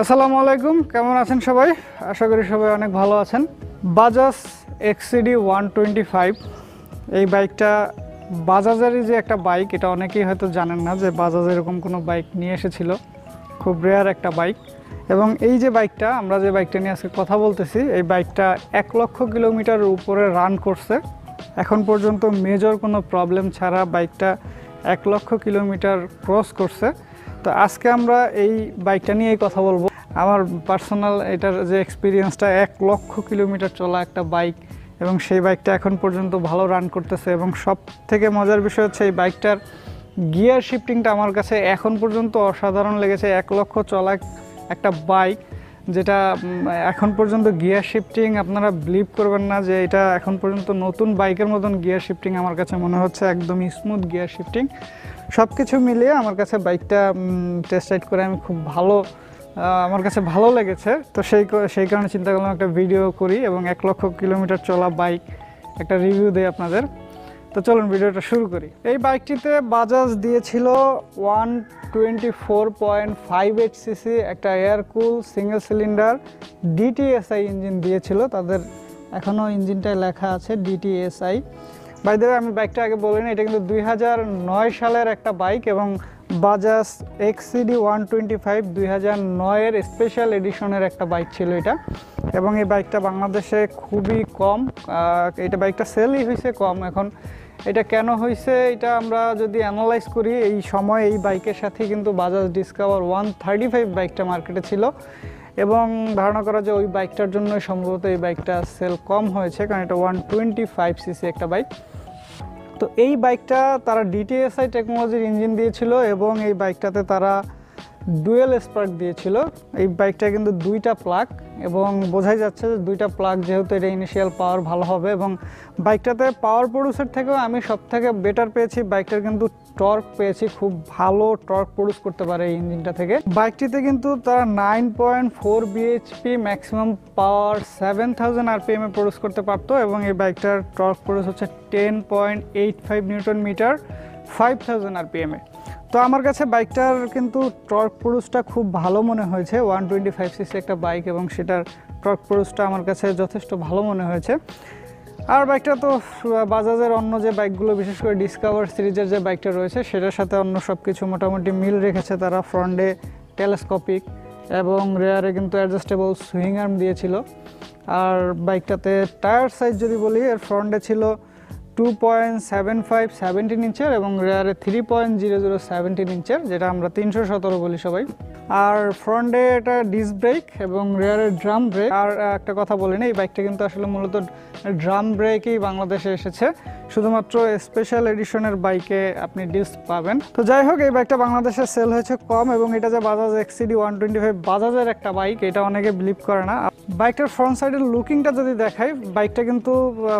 আসসালামু আলাইকুম, কেমন আছেন সবাই? আশা করি সবাই অনেক ভালো আছেন। বাজাজ XCD 125 এই বাইকটা বাজাজেরই যে একটা বাইক, এটা অনেকেই হয়তো জানেন না যে বাজাজ এরকম কোনো বাইক নিয়ে এসেছিল। খুব রেয়ার একটা বাইক। এবং এই যে বাইকটা, আমরা যে বাইকটা নিয়ে আজকে কথা বলতেছি, এই বাইকটা 1 লক্ষ কিলোমিটারের উপরে রান করছে। এখন পর্যন্ত মেজর কোনো প্রবলেম ছাড়া বাইকটা 1 লক্ষ কিলোমিটার ক্রস করছে। তো আজকে আমরা এই বাইকটা নিয়েই কথা বলবো। আমার পার্সোনাল এটার যে এক্সপিরিয়েন্সটা, 1 লক্ষ কিলোমিটার চলা একটা বাইক এবং সেই বাইকটা এখন পর্যন্ত ভালো রান করতেছে। এবং সব থেকে মজার বিষয় হচ্ছে এই বাইকটার গিয়ার শিফটিংটা আমার কাছে এখন পর্যন্ত অসাধারণ লেগেছে। 1 লক্ষ চলা একটা বাইক, যেটা এখন পর্যন্ত গিয়ার শিফটিং আপনারা বিলিভ করবেন না যে এটা এখন পর্যন্ত নতুন বাইকের মতন গিয়ার শিফটিং আমার কাছে মনে হচ্ছে। একদমই স্মুথ গিয়ার শিফটিং। সব কিছু মিলিয়ে আমার কাছে বাইকটা টেস্ট রাইড করে আমি খুব ভালো, আমার কাছে ভালো লেগেছে। তো সেই কারণে চিন্তা করলাম একটা ভিডিও করি এবং 1 লক্ষ কিলোমিটার চলা বাইক একটা রিভিউ দেই আপনাদের। তো চলুন ভিডিওটা শুরু করি। এই বাইকটিতে বাজাজ দিয়েছিল 124.58 সিসি একটা এয়ার কুল সিঙ্গেল সিলিন্ডার DTS-Si ইঞ্জিন দিয়েছিল। তাদের এখনও ইঞ্জিনটায় লেখা আছে DTS-Si। বাই দ্য ওয়ে, আমি বাইকটা আগে বলিনি, এটা কিন্তু 2009 সালের একটা বাইক এবং বাজাজ XCD 125 2009-এর স্পেশাল এডিশনের একটা বাইক ছিল এটা। এবং এই বাইকটা বাংলাদেশে খুবই কম, এটা বাইকটা সেলই হয়েছে কম। এখন এটা কেন হয়েছে, এটা আমরা যদি অ্যানালাইজ করি, এই সময় এই বাইকের সাথে কিন্তু বাজাজ ডিসকভার 135 বাইকটা মার্কেটে ছিল এবং ধারণা করা যায় ওই বাইকটার জন্যই সম্ভবত এই বাইকটা সেল কম হয়েছে, কারণ এটা 125 সিসি একটা বাইক। তো এই বাইকটা তারা DTS-Si টেকনোলজির ইঞ্জিন দিয়েছিল এবং এই বাইকটাতে তারা ডুয়েল স্পার্ক দিয়েছিল। এই বাইকটা কিন্তু 2টা প্লাগ এবং বোঝাই যাচ্ছে যে 2টা প্লাগ, যেহেতু এটা ইনিশিয়াল পাওয়ার ভালো হবে। এবং বাইকটাতে পাওয়ার প্রডিউসের থেকেও আমি সব থেকে বেটার পেয়েছি, বাইকটার কিন্তু টর্ক পেয়েছি, খুব ভালো টর্ক প্রডিউস করতে পারে এই ইঞ্জিনটা থেকে। বাইকটিতে কিন্তু তারা 9.4 bhp ম্যাক্সিমাম পাওয়ার 7000 rpm এ প্রডিউস করতে পারতো এবং এই বাইকটার টর্ক প্রডিউস হচ্ছে 10.85 নিউটন মিটার 5000 rpm এ। তো আমার কাছে বাইকটার কিন্তু টর্ক প্রডিউসটা খুব ভালো মনে হয়েছে। 125 সিসি একটা বাইক এবং সেটার টর্ক প্রডিউসটা আমার কাছে যথেষ্ট ভালো মনে হয়েছে। আর বাইকটা তো বাজাজের অন্য যে বাইকগুলো, বিশেষ করে ডিসকভার সিরিজের যে বাইকটা রয়েছে সেটার সাথে অন্য সব কিছু মোটামুটি মিল রেখেছে তারা। ফ্রন্টে টেলিস্কোপিক এবং রেয়ারে কিন্তু অ্যাডজাস্টেবল সুইং আর্ম দিয়েছিল। আর বাইকটাতে টায়ার সাইজ যদি বলি, এর ফ্রন্টে ছিল 2.75 17 ইঞ্চের এবং রেয়ারে 3.00 17 ইঞ্চের, যেটা আমরা 317 বলি সবাই। আর ফ্রন্টে এটা ডিস্ক ব্রেক এবং রেয়ারে ড্রাম ব্রেক। আর একটা কথা বলি না, এই বাইকটা কিন্তু আসলে মূলত ড্রাম ব্রেকই বাংলাদেশে এসেছে, শুধুমাত্র স্পেশাল এডিশনের বাইকে আপনি ডিস্ক পাবেন। তো যাই হোক, এই বাইকটা বাংলাদেশে সেল হয়েছে কম এবং এটা যে বাজাজ XCD 125 বাজাজের একটা বাইক, এটা অনেকে বিলিভ করে না। বাইকটার ফ্রন্ট সাইডের লুকিংটা যদি দেখাই, বাইকটা কিন্তু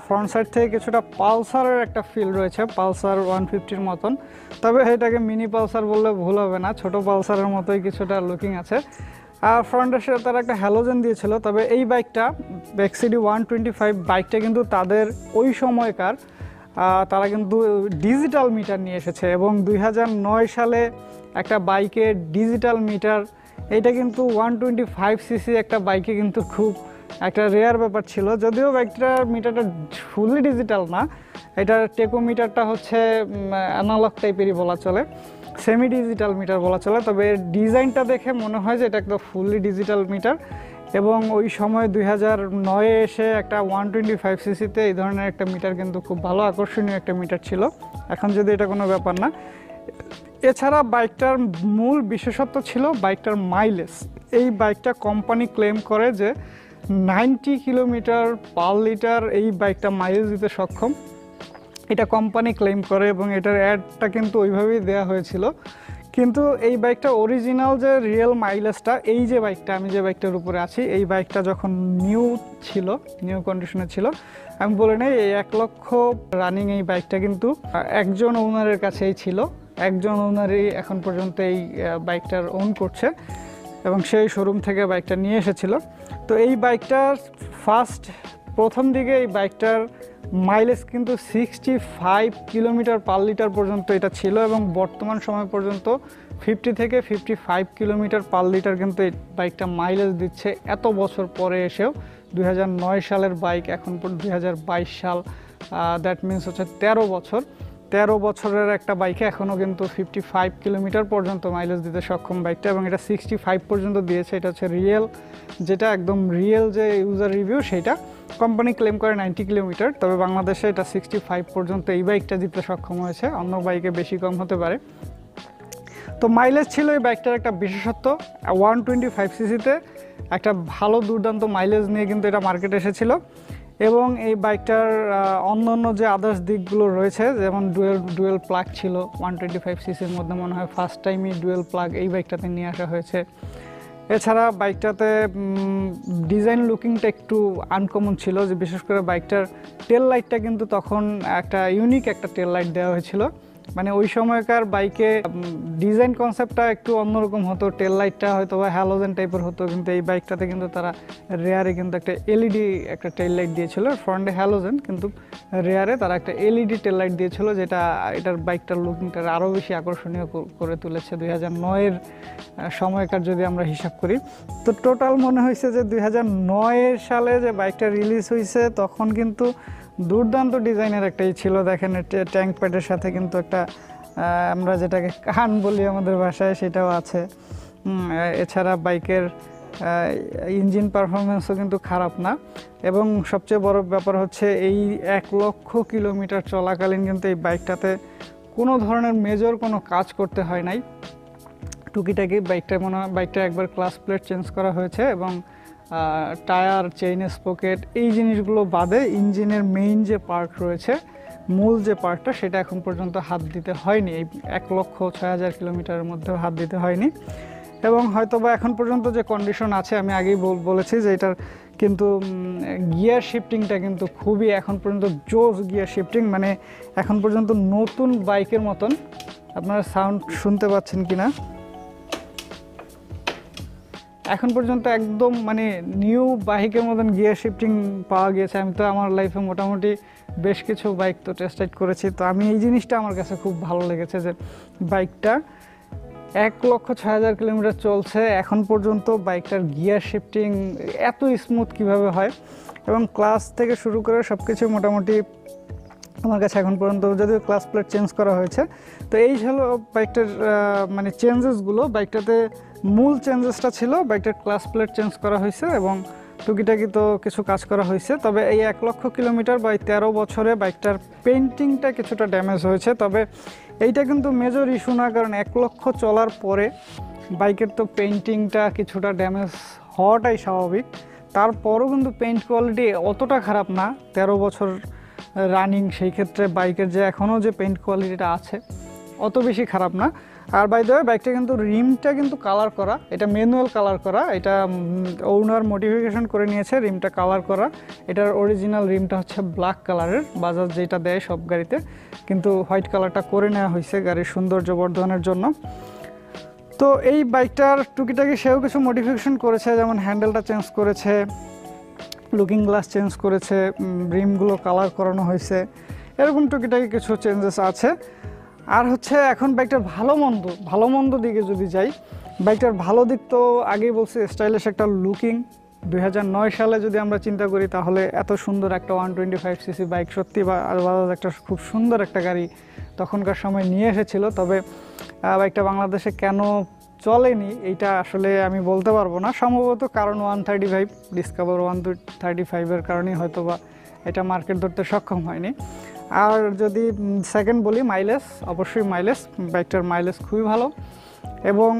ফ্রন্ট সাইড থেকে কিছুটা পালসারের একটা ফিল রয়েছে, পালসার 150-র মতন। তবে এটাকে মিনি পালসার বললে ভুল হবে না, ছোট পালসারের মতোই কিছুটা লুকিং আছে। আর ফ্রন্টের সাথে তারা একটা হ্যালোজেন দিয়েছিল। তবে এই বাইকটা XCD 125 বাইকটা কিন্তু তাদের ওই সময়কার তারা কিন্তু ডিজিটাল মিটার নিয়ে এসেছে এবং 2009 সালে একটা বাইকে ডিজিটাল মিটার, এটা কিন্তু 125 সিসি একটা বাইকে কিন্তু খুব একটা রেয়ার ব্যাপার ছিল। যদিও বাইকটার মিটারটা ফুলি ডিজিটাল না, এটার টেকোমিটারটা হচ্ছে অ্যানালগ টাইপেরই বলা চলে, সেমি ডিজিটাল মিটার বলা চলে। তবে ডিজাইনটা দেখে মনে হয় যে এটা একটা ফুলি ডিজিটাল মিটার এবং ওই সময় 2009-এ এসে একটা 125 সিসিতে এই ধরনের একটা মিটার কিন্তু খুব ভালো আকর্ষণীয় একটা মিটার ছিল। এখন যদি এটা কোনো ব্যাপার না। এছাড়া বাইকটার মূল বিশেষত্ব ছিল বাইকটার মাইলেজ। এই বাইকটা কোম্পানি ক্লেম করে যে 90 কিলোমিটার পার লিটার এই বাইকটা মাইলেজ দিতে সক্ষম, এটা কোম্পানি ক্লেম করে এবং এটার অ্যাডটা কিন্তু ওইভাবেই দেওয়া হয়েছিল। কিন্তু এই বাইকটা অরিজিনাল যে রিয়েল মাইলেজটা, এই যে বাইকটা, আমি যে বাইকটার উপরে আছি, এই বাইকটা যখন নিউ ছিল, নিউ কন্ডিশনে ছিল, আমি বলে নেই এই 1 লক্ষ রানিং এই বাইকটা কিন্তু একজন ওনারের কাছেই ছিল। একজন ওনারই এখন পর্যন্ত এই বাইকটার ওন করছে এবং সেই শোরুম থেকে বাইকটা নিয়ে এসেছিল। তো এই বাইকটার প্রথম দিকে এই বাইকটার মাইলেজ কিন্তু 65 কিলোমিটার পার লিটার পর্যন্ত এটা ছিল এবং বর্তমান সময় পর্যন্ত 50 থেকে 55 কিলোমিটার পার লিটার কিন্তু এই বাইকটা মাইলেজ দিচ্ছে এত বছর পরে এসেও। 2009 সালের বাইক, এখন 2022 সাল, দ্যাট মিনস হচ্ছে 13 বছরের একটা বাইকে এখনও কিন্তু 55 কিলোমিটার পর্যন্ত মাইলেজ দিতে সক্ষম বাইকটা, এবং এটা 65 পর্যন্ত দিয়েছে। এটা হচ্ছে রিয়েল, যেটা একদম রিয়েল যে ইউজার রিভিউ সেটা। কোম্পানি ক্লেম করে 90 কিলোমিটার, তবে বাংলাদেশে এটা 65 পর্যন্ত এই বাইকটা দিতে সক্ষম হয়েছে, অন্য বাইকে বেশি কম হতে পারে। তো মাইলেজ ছিল এই বাইকটার একটা বিশেষত্ব। 125 সিসিতে একটা ভালো দুর্দান্ত মাইলেজ নিয়ে কিন্তু এটা মার্কেটে এসেছিল। এবং এই বাইকটার অন্যান্য যে আদার্স দিকগুলো রয়েছে, যেমন ডুয়েল প্লাগ ছিল 125 সিসির মধ্যে, মনে হয় ফার্স্ট টাইমই ডুয়েল প্লাগ এই বাইকটাতে নিয়ে আসা হয়েছে। এছাড়া বাইকটাতে ডিজাইন লুকিংটা একটু আনকমন ছিল, যে বিশেষ করে বাইকটার টেল লাইটটা কিন্তু তখন একটা ইউনিক একটা টেল লাইট দেওয়া হয়েছিল। মানে ওই সময়কার বাইকে ডিজাইন কনসেপ্টটা একটু অন্যরকম হতো, টেল লাইটটা হয়তো বা হ্যালোজেন টাইপের হতো, কিন্তু এই বাইকটাতে কিন্তু তারা রেয়ারে কিন্তু একটা এলইডি একটা টেল লাইট দিয়েছিল। ফ্রন্টে হ্যালোজেন, কিন্তু রেয়ারে তারা একটা এলইডি টেল লাইট দিয়েছিল, যেটা এটার বাইকটার লুকিংটা আরও বেশি আকর্ষণীয় করে তুলেছে 2009-এর সময়কার যদি আমরা হিসাব করি। তো টোটাল মনে হয়েছে যে 2009 সালে যে বাইকটা রিলিজ হয়েছে তখন কিন্তু দুর্দান্ত ডিজাইনের একটাই ছিল। দেখেন ট্যাঙ্ক প্যাডের সাথে কিন্তু একটা আমরা যেটাকে কান বলি আমাদের ভাষায়, সেটাও আছে। এছাড়া বাইকের ইঞ্জিন পারফরমেন্সও কিন্তু খারাপ না, এবং সবচেয়ে বড় ব্যাপার হচ্ছে এই 1 লক্ষ কিলোমিটার চলাকালীন কিন্তু এই বাইকটাতে কোনো ধরনের মেজর কোনো কাজ করতে হয় নাই। টুকিটাকি বাইকটা একবার ক্লাস প্লেট চেঞ্জ করা হয়েছে, এবং টায়ার, চেইন স্পকেট এই জিনিসগুলো বাদে ইঞ্জিনের মেইন যে পার্ট রয়েছে, মূল যে পার্টটা, সেটা এখন পর্যন্ত হাত দিতে হয়নি। এই 1,06,000 কিলোমিটারের মধ্যেও হাত দিতে হয়নি। এবং হয়তোবা এখন পর্যন্ত যে কন্ডিশন আছে, আমি আগেই বলেছি যে এটার কিন্তু গিয়ার শিফটিংটা কিন্তু খুবই এখন পর্যন্ত জোস গিয়ার শিফটিং, মানে এখন পর্যন্ত নতুন বাইকের মতন। আপনারা সাউন্ড শুনতে পাচ্ছেন কিনা, এখন পর্যন্ত একদম মানে নিউ বাইকের মতন গিয়ার শিফটিং পাওয়া গিয়েছে। আমি তো আমার লাইফে মোটামুটি বেশ কিছু বাইক তো টেস্ট রাইড করেছি, তো আমি এই জিনিসটা আমার কাছে খুব ভালো লেগেছে যে বাইকটা 1,06,000 কিলোমিটার চলছে, এখন পর্যন্ত বাইকটার গিয়ার শিফটিং এত স্মুথ কিভাবে হয়, এবং ক্লাস থেকে শুরু করে সব কিছু মোটামুটি আমার কাছে এখন পর্যন্ত, যদিও ক্লাস প্লেট চেঞ্জ করা হয়েছে। তো এই হলো বাইকটার মানে চেঞ্জেসগুলো। বাইকটাতে মূল চেঞ্জেসটা ছিল বাইকটার ক্লাস প্লেট চেঞ্জ করা হয়েছে, এবং টুকিটাকি তো কিছু কাজ করা হয়েছে। তবে এই 1 লক্ষ কিলোমিটার বা 13 বছরে বাইকটার পেইন্টিংটা কিছুটা ড্যামেজ হয়েছে, তবে এইটা কিন্তু মেজর ইস্যু না, কারণ 1 লক্ষ চলার পরে বাইকের তো পেইন্টিংটা কিছুটা ড্যামেজ হওয়াটাই স্বাভাবিক। তারপরও কিন্তু পেইন্ট কোয়ালিটি অতটা খারাপ না, 13 বছর রানিং, সেই ক্ষেত্রে বাইকের যে এখনও যে পেইন্ট কোয়ালিটিটা আছে অত বেশি খারাপ না। আর বাই দ্য ওয়ে বাইকটা কিন্তু রিমটা কিন্তু কালার করা, এটা ম্যানুয়াল কালার করা, এটা ওনার মডিফিকেশন করে নিয়েছে, রিমটা কালার করা। এটার অরিজিনাল রিমটা হচ্ছে ব্ল্যাক কালারের, বাজাজ যেটা দেয় সব গাড়িতে, কিন্তু হোয়াইট কালারটা করে নেওয়া হয়েছে গাড়ির সৌন্দর্য বর্ধনের জন্য। তো এই বাইকটার টুকিটাকি সেও কিছু মডিফিকেশন করেছে, যেমন হ্যান্ডেলটা চেঞ্জ করেছে, লুকিং গ্লাস চেঞ্জ করেছে, রিমগুলো কালার করানো হয়েছে, এরকম টুকিটাকি কিছু চেঞ্জেস আছে। আর হচ্ছে এখন বাইকটার ভালো মন্দ দিকে যদি যাই, বাইকটার ভালো দিক তো আগেই বলছি, স্টাইলিশ একটা লুকিং। 2009 সালে যদি আমরা চিন্তা করি তাহলে এত সুন্দর একটা 125 সিসি বাইক সত্যি বাজাজ একটা খুব সুন্দর একটা গাড়ি তখনকার সময় নিয়ে এসেছিল। তবে বাইকটা বাংলাদেশে কেন চলেনি এইটা আসলে আমি বলতে পারবো না, সম্ভবত কারণ 135 ডিসকভার 135-এর কারণেই হয়তো বা এটা মার্কেট ধরতে সক্ষম হয়নি। আর যদি সেকেন্ড বলি মাইলেজ, অবশ্যই বাইকটার মাইলেজ খুবই ভালো। এবং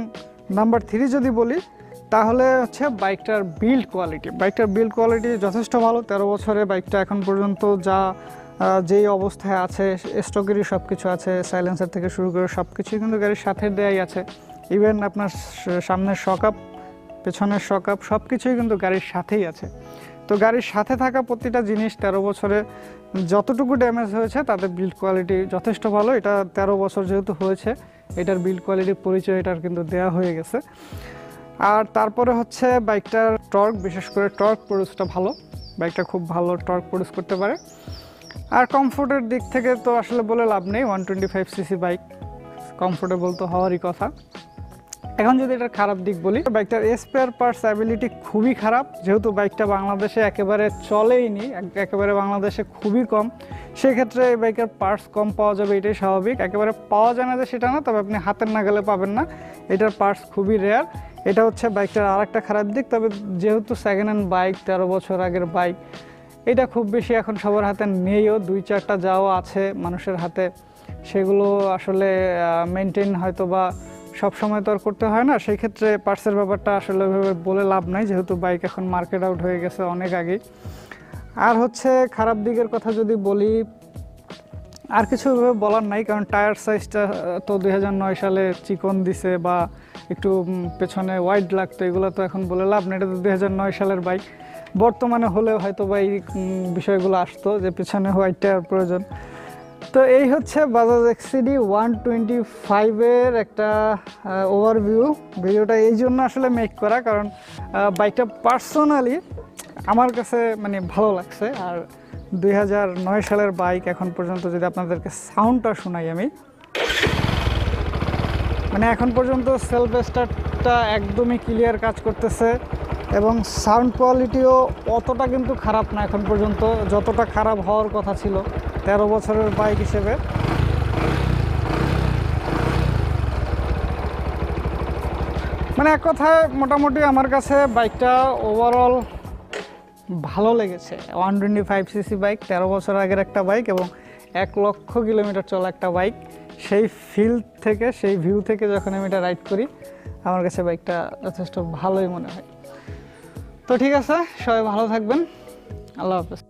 নাম্বার 3 যদি বলি তাহলে হচ্ছে বাইকটার বিল্ড কোয়ালিটি যথেষ্ট ভালো। 13 বছরে বাইকটা এখন পর্যন্ত যেই অবস্থায় আছে, স্টকেরই সব কিছু আছে, সাইলেন্সার থেকে শুরু করে সব কিছুই কিন্তু গাড়ির সাথে দেয়াই আছে। ইভেন আপনার সামনের শকআপ, পেছনের শকআপ সব কিছুই কিন্তু গাড়ির সাথেই আছে। তো গাড়ির সাথে থাকা প্রতিটা জিনিস 13 বছরে যতটুকু ড্যামেজ হয়েছে তাদের বিল্ড কোয়ালিটি যথেষ্ট ভালো। এটা 13 বছর যেহেতু হয়েছে, এটার বিল্ড কোয়ালিটির পরিচয় এটার কিন্তু দেওয়া হয়ে গেছে। আর তারপরে হচ্ছে বাইকটার টর্ক, বিশেষ করে টর্ক প্রডিউসটা ভালো, বাইকটা খুব ভালো টর্ক প্রডিউস করতে পারে। আর কমফোর্টের দিক থেকে তো আসলে বলে লাভ নেই, 125 সিসি বাইক কমফোর্টেবল তো হওয়ারই কথা। এখন যদি এটার খারাপ দিক বলি, বাইকটার স্পেয়ার পার্টস অ্যাবিলিটি খুবই খারাপ, যেহেতু বাইকটা বাংলাদেশে একেবারে চলেইনি, একেবারে বাংলাদেশে খুবই কম, সেক্ষেত্রে এই বাইকের পার্টস কম পাওয়া যাবে, এটাই স্বাভাবিক। একেবারে পাওয়া যায় না যে সেটা না, তবে আপনি হাতের নাগালে পাবেন না, এটার পার্টস খুবই রেয়ার। এটা হচ্ছে বাইকটার আর একটা খারাপ দিক। তবে যেহেতু সেকেন্ড হ্যান্ড বাইক, 13 বছর আগের বাইক, এটা খুব বেশি এখন সবার হাতে নেইও, 2-4টা যাও আছে মানুষের হাতে, সেগুলো আসলে মেনটেন হয়তো বা সব সময় তো আর করতে হয় না, সেই ক্ষেত্রে পার্টসের ব্যাপারটা আসলে ওইভাবে বলে লাভ নাই, যেহেতু বাইক এখন মার্কেট আউট হয়ে গেছে অনেক আগে। আর হচ্ছে খারাপ দিকের কথা যদি বলি, আর কিছু ওইভাবে বলার নাই, কারণ টায়ার সাইজটা তো 2009 সালে চিকন দিছে বা একটু পেছনে ওয়াইড লাগতো, এগুলো তো এখন বলে লাভ নেই, এটা তো 2009 সালের বাইক। বর্তমানে হলেও হয়তো বা এই বিষয়গুলো আসতো যে পেছনে হোয়াইট টায়ার প্রয়োজন। তো এই হচ্ছে বাজাজ এক্সসিডি 125-এর একটা ওভারভিউ। ভিডিওটা এই জন্য আসলে মেক করা, কারণ বাইকটা পার্সোনালি আমার কাছে মানে ভালো লাগছে। আর 2009 সালের বাইক, এখন পর্যন্ত যদি আপনাদেরকে সাউন্ডটা শোনাই আমি, মানে এখন পর্যন্ত সেলফ স্টার্টটা একদমই ক্লিয়ার কাজ করতেছে, এবং সাউন্ড কোয়ালিটিও অতটা কিন্তু খারাপ না এখন পর্যন্ত, যতটা খারাপ হওয়ার কথা ছিল 13 বছরের বাইক হিসেবে। মানে এক কথায় মোটামুটি আমার কাছে বাইকটা ওভারঅল ভালো লেগেছে। 125cc বাইক, 13 বছর আগের একটা বাইক, এবং 1 লক্ষ কিলোমিটার চলা একটা বাইক। সেই ফিল থেকে, সেই ভিউ থেকে যখন আমি এটা রাইড করি, আমার কাছে বাইকটা যথেষ্ট ভালোই মনে হয়। তো ঠিক আছে, সবাই ভালো থাকবেন, আল্লাহ হাফেজ।